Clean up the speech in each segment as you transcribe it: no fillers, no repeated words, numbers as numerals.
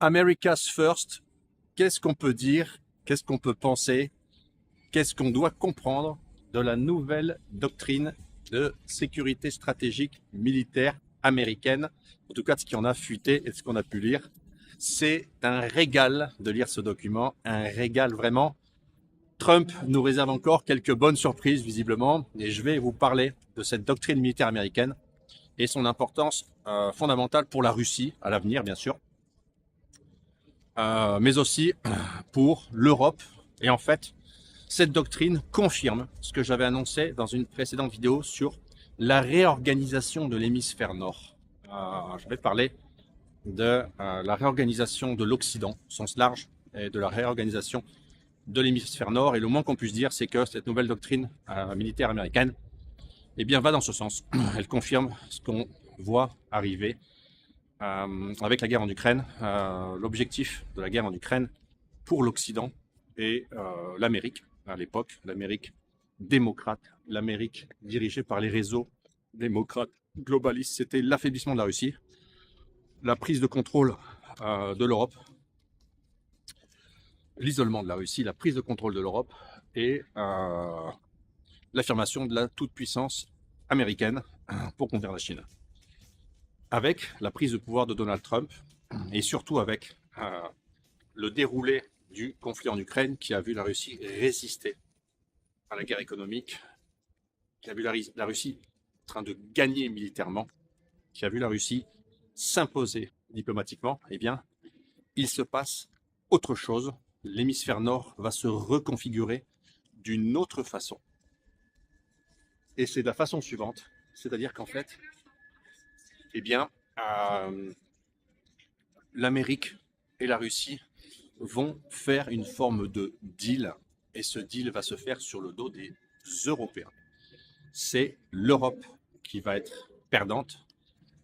America's First, qu'est-ce qu'on peut dire, qu'est-ce qu'on peut penser, qu'est-ce qu'on doit comprendre de la nouvelle doctrine de sécurité stratégique militaire américaine, en tout cas de ce qui en a fuité et de ce qu'on a pu lire. C'est un régal de lire ce document, un régal vraiment. Trump nous réserve encore quelques bonnes surprises visiblement, et je vais vous parler de cette doctrine militaire américaine et son importance fondamentale pour la Russie à l'avenir bien sûr, mais aussi pour l'Europe. Et en fait, cette doctrine confirme ce que j'avais annoncé dans une précédente vidéo sur la réorganisation de l'hémisphère nord. Je vais parler de la réorganisation de l'Occident au sens large et de la réorganisation de l'hémisphère nord. Et le moins qu'on puisse dire, c'est que cette nouvelle doctrine militaire américaine bien, va dans ce sens. Elle confirme ce qu'on voit arriver avec la guerre en Ukraine. L'objectif de la guerre en Ukraine pour l'Occident et l'Amérique, à l'époque, l'Amérique démocrate, l'Amérique dirigée par les réseaux démocrates globalistes, c'était l'affaiblissement de la Russie, la prise de contrôle de l'Europe, l'isolement de la Russie, la prise de contrôle de l'Europe et l'affirmation de la toute-puissance américaine pour conquérir la Chine. Avec la prise de pouvoir de Donald Trump et surtout avec le déroulé du conflit en Ukraine qui a vu la Russie résister à la guerre économique, qui a vu la Russie en train de gagner militairement, qui a vu la Russie s'imposer diplomatiquement, bien, il se passe autre chose. L'hémisphère nord va se reconfigurer d'une autre façon. Et c'est de la façon suivante, c'est-à-dire qu'en fait, l'Amérique et la Russie vont faire une forme de deal, et ce deal va se faire sur le dos des Européens. C'est l'Europe qui va être perdante.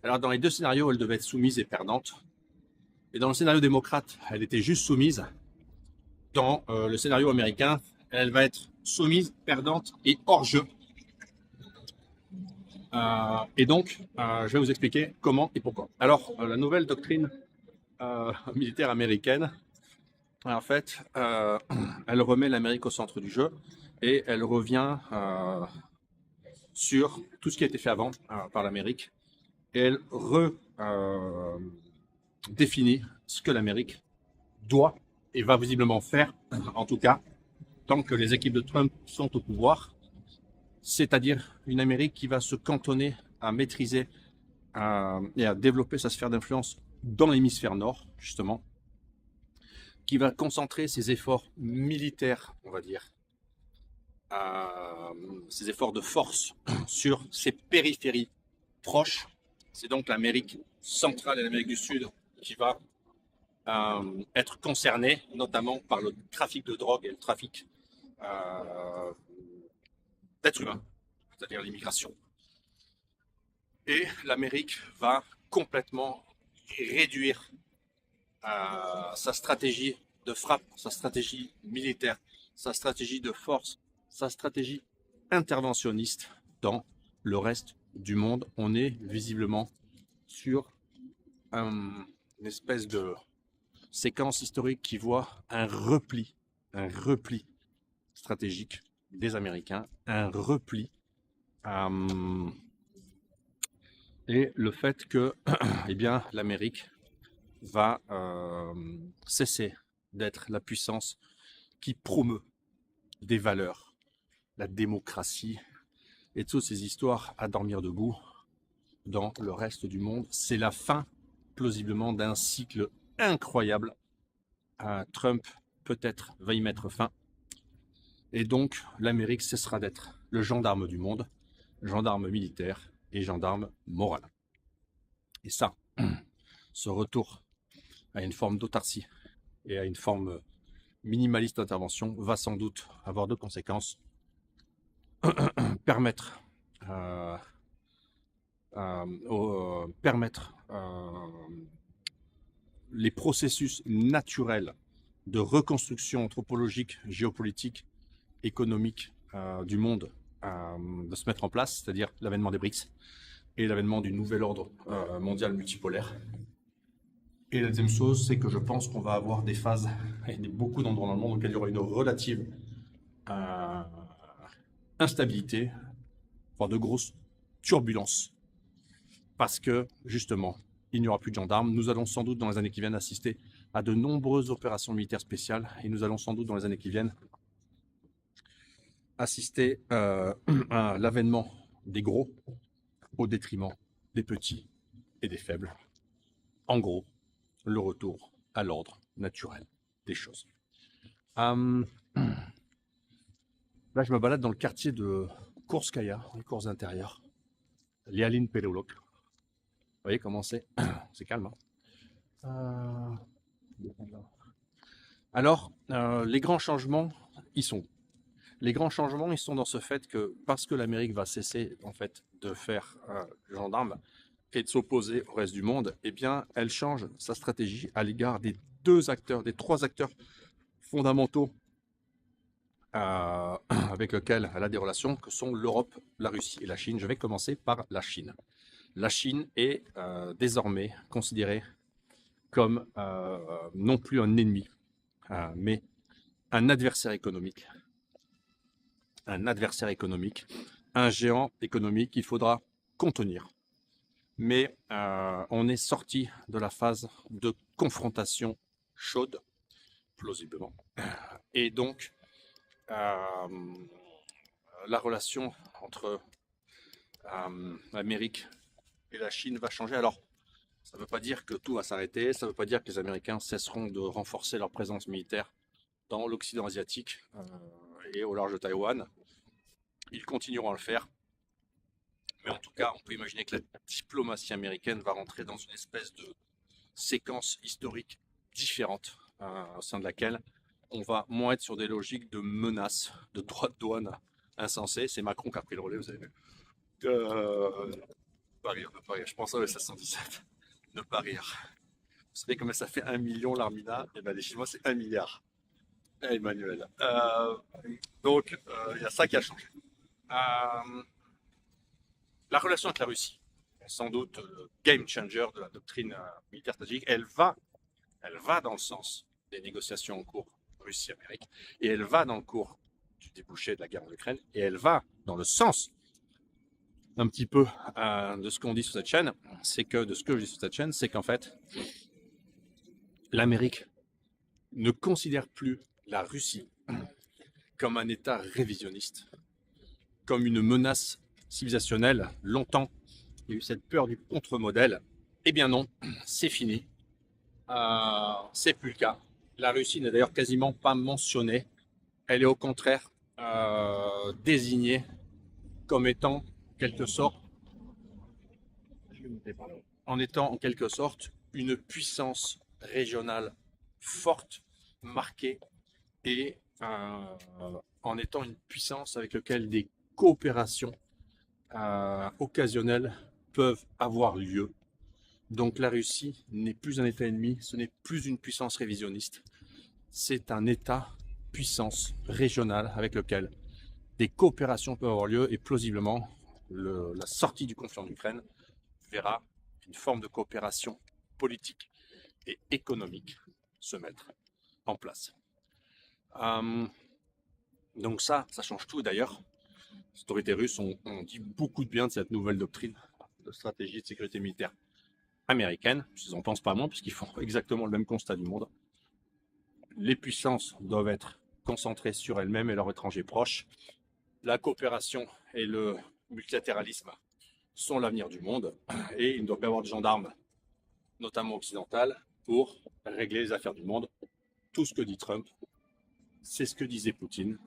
Alors dans les deux scénarios, elle devait être soumise et perdante. Et dans le scénario démocrate, elle était juste soumise. Dans le scénario américain, elle va être soumise, perdante et hors jeu. Et donc, je vais vous expliquer comment et pourquoi. Alors, la nouvelle doctrine militaire américaine, en fait, elle remet l'Amérique au centre du jeu et elle revient sur tout ce qui a été fait avant par l'Amérique et elle redéfinit ce que l'Amérique doit et va visiblement faire, en tout cas, tant que les équipes de Trump sont au pouvoir, c'est-à-dire une Amérique qui va se cantonner à maîtriser et à développer sa sphère d'influence dans l'hémisphère nord, justement, qui va concentrer ses efforts militaires, on va dire, ses efforts de force sur ses périphéries proches. C'est donc l'Amérique centrale et l'Amérique du Sud qui va être concernée, notamment par le trafic de drogue et le trafic d'êtres humains, c'est-à-dire l'immigration. Et l'Amérique va complètement réduire sa stratégie de frappe, sa stratégie militaire, sa stratégie de force, sa stratégie interventionniste dans le reste du monde. On est visiblement sur une espèce de séquence historique qui voit un repli stratégique des Américains, un repli et le fait que l'Amérique va cesser d'être la puissance qui promeut des valeurs, la démocratie et toutes ces histoires à dormir debout dans le reste du monde. C'est la fin, plausiblement, d'un cycle incroyable. Trump, peut-être, va y mettre fin. Et donc, l'Amérique cessera d'être le gendarme du monde, gendarme militaire et gendarme moral. Et ça, ce retour à une forme d'autarcie et à une forme minimaliste d'intervention va sans doute avoir deux conséquences. Permettre les processus naturels de reconstruction anthropologique, géopolitique, économique du monde de se mettre en place, c'est-à-dire l'avènement des BRICS et l'avènement du nouvel ordre mondial multipolaire. Et la deuxième chose, c'est que je pense qu'on va avoir des phases et beaucoup d'endroits dans le monde auxquels il y aura une relative euh, instabilité, voire de grosses turbulences. Parce que, justement, il n'y aura plus de gendarmes. Nous allons sans doute, dans les années qui viennent, assister à de nombreuses opérations militaires spéciales. Et nous allons sans doute, dans les années qui viennent, assister à l'avènement des gros au détriment des petits et des faibles. En gros, le retour à l'ordre naturel des choses. Là, je me balade dans le quartier de Kourskaya, les courses intérieures. Lialine Pelolok. Vous voyez comment c'est? C'est calme. Hein. Alors, les grands changements, ils sont. Les grands changements, ils sont dans ce fait que parce que l'Amérique va cesser en fait de faire gendarme et de s'opposer au reste du monde, eh bien, elle change sa stratégie à l'égard des des trois acteurs fondamentaux avec lesquels elle a des relations, que sont l'Europe, la Russie et la Chine. Je vais commencer par la Chine. La Chine est désormais considérée comme non plus un ennemi, mais un adversaire économique. Un adversaire économique, un géant économique qu'il faudra contenir. Mais on est sorti de la phase de confrontation chaude, plausiblement. Et donc, la relation entre l'Amérique et la Chine va changer. Alors, ça ne veut pas dire que tout va s'arrêter, ça ne veut pas dire que les Américains cesseront de renforcer leur présence militaire dans l'Occident asiatique et au large de Taïwan. Ils continueront à le faire. Mais en tout cas, on peut imaginer que la diplomatie américaine va rentrer dans une espèce de séquence historique différente, au sein de laquelle on va moins être sur des logiques de menaces, de droits de douane insensés. C'est Macron qui a pris le relais, vous avez vu. Pas rire, ne pas rire. Je pense à 717. Ne pas rire. Vous savez combien ça fait 1 million l'Armina? Et ben les Chinois, c'est 1 milliard. Emmanuel. Donc, il y a ça qui a changé. La relation avec la Russie, sans doute le game changer de la doctrine militaire stratégique, elle va dans le sens des négociations en cours Russie-Amérique, et elle va dans le cours du débouché de la guerre en Ukraine, et elle va dans le sens un petit peu de ce qu'on dit sur cette chaîne, c'est que de ce que je dis sur cette chaîne, c'est qu'en fait, l'Amérique ne considère plus la Russie comme un État révisionniste, comme une menace civilisationnelle. Longtemps, il y a eu cette peur du contre-modèle. Eh bien non, c'est fini. C'est plus le cas. La Russie n'est d'ailleurs quasiment pas mentionnée. Elle est au contraire désignée comme étant en étant en quelque sorte une puissance régionale forte, marquée, et en étant une puissance avec laquelle des coopérations occasionnelles peuvent avoir lieu. Donc la Russie n'est plus un État ennemi, ce n'est plus une puissance révisionniste, c'est un État puissance régionale avec lequel des coopérations peuvent avoir lieu, et plausiblement la sortie du conflit en Ukraine verra une forme de coopération politique et économique se mettre en place. Donc ça change tout. D'ailleurs, les autorités russes ont dit beaucoup de bien de cette nouvelle doctrine de stratégie de sécurité militaire américaine. Ils n'en pensent pas moins, puisqu'ils font exactement le même constat du monde. Les puissances doivent être concentrées sur elles-mêmes et leurs étrangers proches. La coopération et le multilatéralisme sont l'avenir du monde, et il ne doit pas y avoir de gendarmes, notamment occidentales, pour régler les affaires du monde. Tout ce que dit Trump, c'est ce que disait Poutine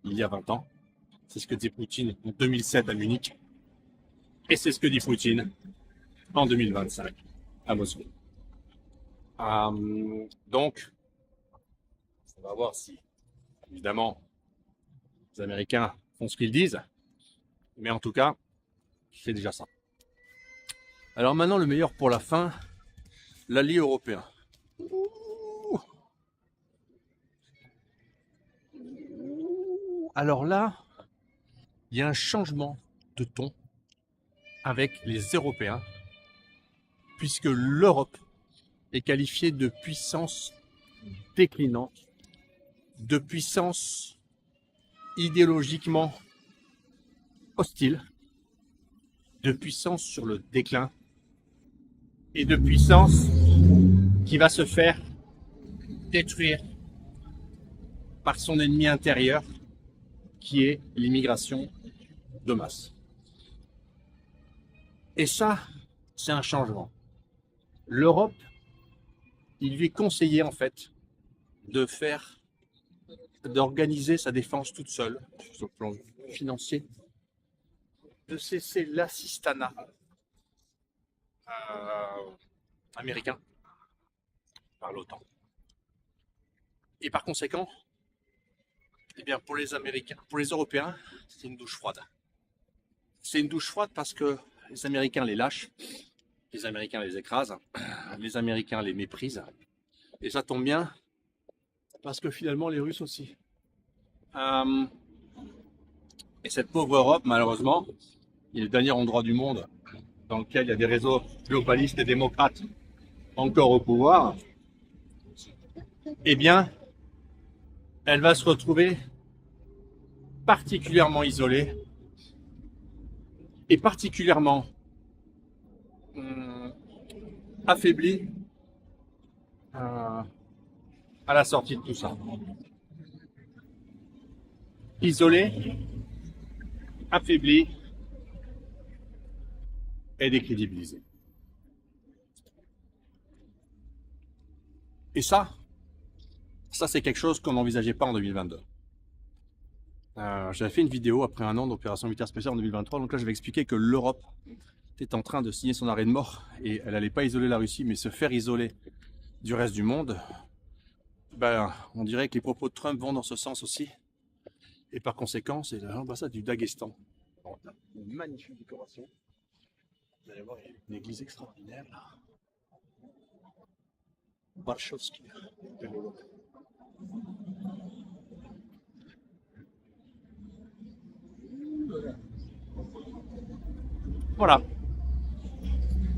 il y a 20 ans. C'est ce que disait Poutine en 2007 à Munich. Et c'est ce que dit Poutine en 2025 à Moscou. Donc, on va voir si, évidemment, les Américains font ce qu'ils disent. Mais en tout cas, c'est déjà ça. Alors maintenant, le meilleur pour la fin, l'allié européen. Alors là, il y a un changement de ton avec les Européens, puisque l'Europe est qualifiée de puissance déclinante, de puissance idéologiquement hostile, de puissance sur le déclin et de puissance qui va se faire détruire par son ennemi intérieur qui est l'immigration de masse. Et ça, c'est un changement. L'Europe, il lui est conseillé en fait d'organiser sa défense toute seule sur le plan financier, de cesser l'assistanat américain par l'OTAN. Et par conséquent, eh bien pour les Américains, pour les Européens, c'est une douche froide. C'est une douche froide parce que les Américains les lâchent, les Américains les écrasent, les Américains les méprisent. Et ça tombe bien, parce que finalement les Russes aussi. Et cette pauvre Europe, malheureusement, il est le dernier endroit du monde dans lequel il y a des réseaux globalistes et démocrates encore au pouvoir. Eh bien, elle va se retrouver particulièrement isolée et particulièrement affaiblie à la sortie de tout ça. Isolée, affaiblie et décrédibilisée. Et ça c'est quelque chose qu'on n'envisageait pas en 2022. J'avais fait une vidéo après un an d'opération militaire spéciale en 2023, donc là je vais expliquer que l'Europe était en train de signer son arrêt de mort et elle n'allait pas isoler la Russie mais se faire isoler du reste du monde. Ben, on dirait que les propos de Trump vont dans ce sens aussi. Et par conséquent, c'est l'ambassade du Daghestan. Une magnifique décoration. Vous allez voir, il y a une église extraordinaire là. Warshawski. Voilà.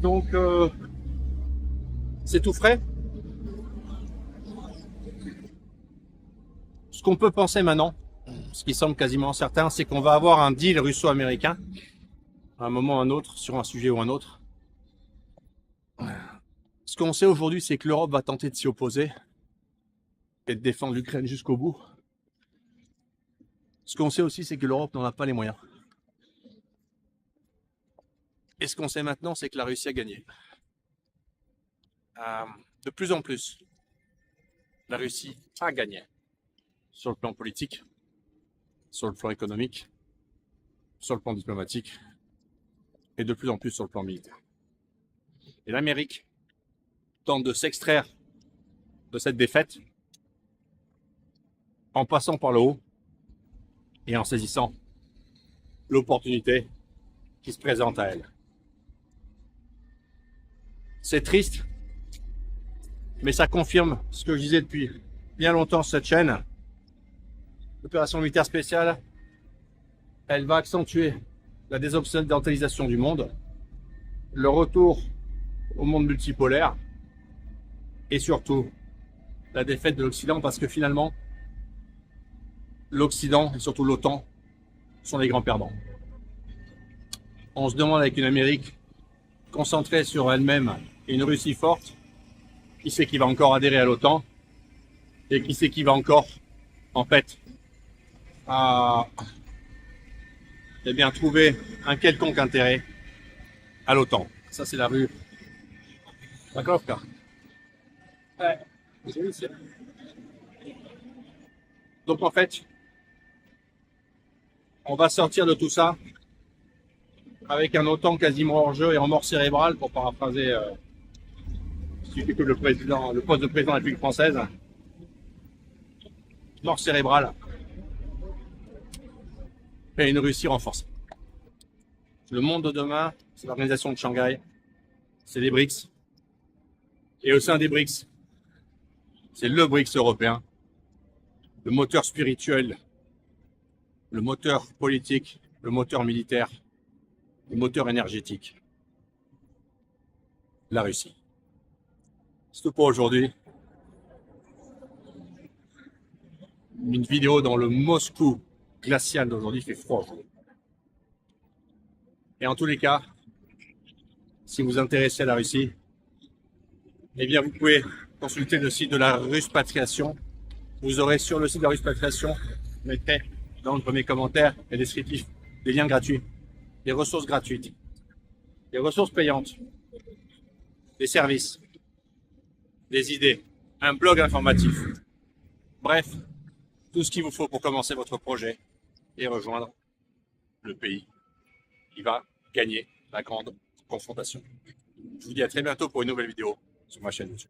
Donc, c'est tout frais. Ce qu'on peut penser maintenant, ce qui semble quasiment certain, c'est qu'on va avoir un deal russo-américain à un moment ou à un autre, sur un sujet ou un autre. Ce qu'on sait aujourd'hui, c'est que l'Europe va tenter de s'y opposer et de défendre l'Ukraine jusqu'au bout. Ce qu'on sait aussi, c'est que l'Europe n'en a pas les moyens. Et ce qu'on sait maintenant, c'est que la Russie a gagné. De plus en plus, la Russie a gagné sur le plan politique, sur le plan économique, sur le plan diplomatique et de plus en plus sur le plan militaire. Et l'Amérique tente de s'extraire de cette défaite en passant par le haut et en saisissant l'opportunité qui se présente à elle. C'est triste, mais ça confirme ce que je disais depuis bien longtemps sur cette chaîne. L'opération militaire spéciale, elle va accentuer la désoccidentalisation du monde, le retour au monde multipolaire et surtout la défaite de l'Occident parce que finalement, l'Occident et surtout l'OTAN sont les grands perdants. On se demande avec une Amérique concentrée sur elle-même et une Russie forte, qui c'est qui va encore adhérer à l'OTAN et qui c'est qui va encore, en fait, eh bien, trouver un quelconque intérêt à l'OTAN. Ça, c'est la rue Maklovka. Ouais. Donc, en fait, on va sortir de tout ça avec un OTAN quasiment hors jeu et en mort cérébrale, pour paraphraser celui qui occupe le poste de président de la République française. Mort cérébrale. Et une Russie renforcée. Le monde de demain, c'est l'organisation de Shanghai, c'est les BRICS. Et au sein des BRICS, c'est le BRICS européen, le moteur spirituel, le moteur politique, le moteur militaire, le moteur énergétique, la Russie. C'est tout pour aujourd'hui. Une vidéo dans le Moscou glacial d'aujourd'hui, il fait froid. Et en tous les cas, si vous vous intéressez à la Russie, eh bien vous pouvez consulter le site de la Ruspatriation. Vous aurez sur le site de la Ruspatriation, je mettrai dans le premier commentaire et descriptif des liens gratuits, des ressources gratuites, des ressources payantes, des services, des idées, un blog informatif. Bref, tout ce qu'il vous faut pour commencer votre projet et rejoindre le pays qui va gagner la grande confrontation. Je vous dis à très bientôt pour une nouvelle vidéo sur ma chaîne YouTube.